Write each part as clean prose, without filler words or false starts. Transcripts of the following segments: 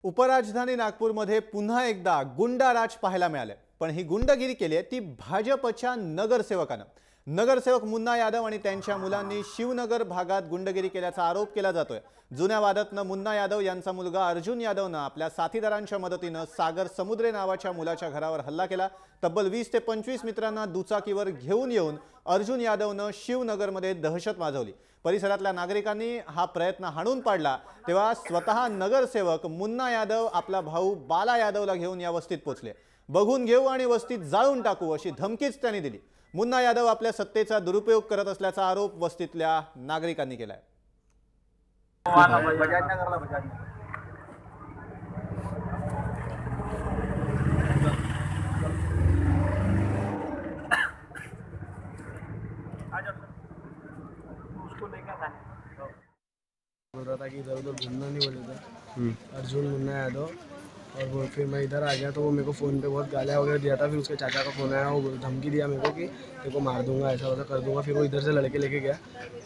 उपराजधानी नागपूरमध्ये पुन्हा एकदा गुंडाराज पाहायला मिळाले। पण ही गुंडगिरी केली आहे ती भाजपच्या नगरसेवकानं। नगरसेवक मुन्ना यादव आणि त्यांच्या मुलांनी शिवनगर भागात गुंडगिरी केल्याचा आरोप केला जातोय। जुन्या वादातनं मुन्ना यादव यांचा मुलगा अर्जुन यादवनं आपल्या साथीदारांच्या मदतीनं सागर समुद्रे नावाच्या मुलाच्या घरावर हल्ला केला। तब्बल 20 ते 25 मित्रांना दुचाकीवर घेऊन येऊन अर्जुन यादवनं शिवनगरमध्ये दहशत माजवली। परिसरातल्या नागरिकांनी हा प्रयत्न हाणून पाडला तेव्हा स्वतः नगरसेवक मुन्ना यादव आपला भाऊ बाला यादवला घेऊन या वस्तीत पोहोचले। बघून घेऊ आणि वस्तीत जाळून टाकू अशी धमकीच त्यांनी दिली। मुन्ना यादव आपल्या सत्तेचा दुरुपयोग करत असल्याचा आरोप वस्तीतल्या नागरिकांनी केलाय। बोल रहा था कि इधर उधर घूमना नहीं बोले थे अर्जुन मुन्ना यादव। और वो फिर मैं इधर आ गया तो वो मेरे को फ़ोन पे बहुत गालियाँ वगैरह दिया था। फिर उसके चाचा का फ़ोन आया, वो धमकी दिया मेरे को कि तेरे को मार दूंगा, ऐसा वैसा कर दूंगा। फिर वो इधर से लड़के लेके गया,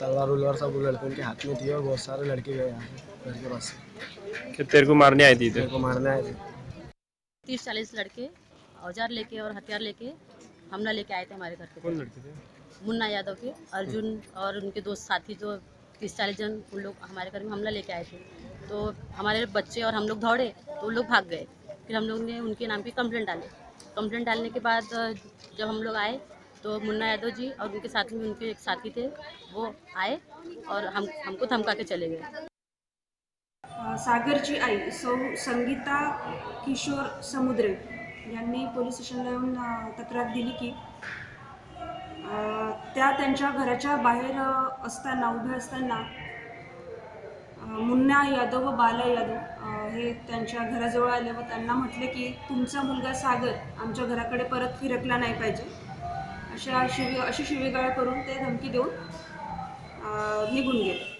तलवार उलवार सब वो लड़कों के हाथ में थी और बहुत सारे लड़के गए यहाँ से घर के पास से। कि तेरे को मारने आए थे? तेरे को मारने आए थे। 30-40 लड़के औजार लेके और हथियार लेके हमला लेके आए थे हमारे घर पे। कौन लड़के थे? मुन्ना यादव के अर्जुन और उनके दोस्त साथी जो 30-40 जन उन लोग हमारे घर में हमला लेके आए थे। तो हमारे बच्चे और हम लोग दौड़े तो उन लोग भाग गए। फिर हम लोग ने उनके नाम की कंप्लेंट डाली। कंप्लेंट डालने के बाद जब हम लोग आए तो मुन्ना यादव जी और उनके साथ में उनके एक साथी थे वो आए और हमको धमका के चले गए। सागरची आई सौ संगीता किशोर समुद्रे यांनी पोलीस स्टेशनला येऊन तक्रार दिली की त्या त्यांच्या घराच्या बाहेर असताना उभे असताना मुन्ना यादव व बाला यादव हे त्यांच्या घराजवळ आले व त्यांना म्हटले की तुमचा मुलगा सागर आमच्या घराकडे परत फिरकला नाही पाहिजे अशी शिवीगाळ करून ते धमकी देऊन निघून गेले।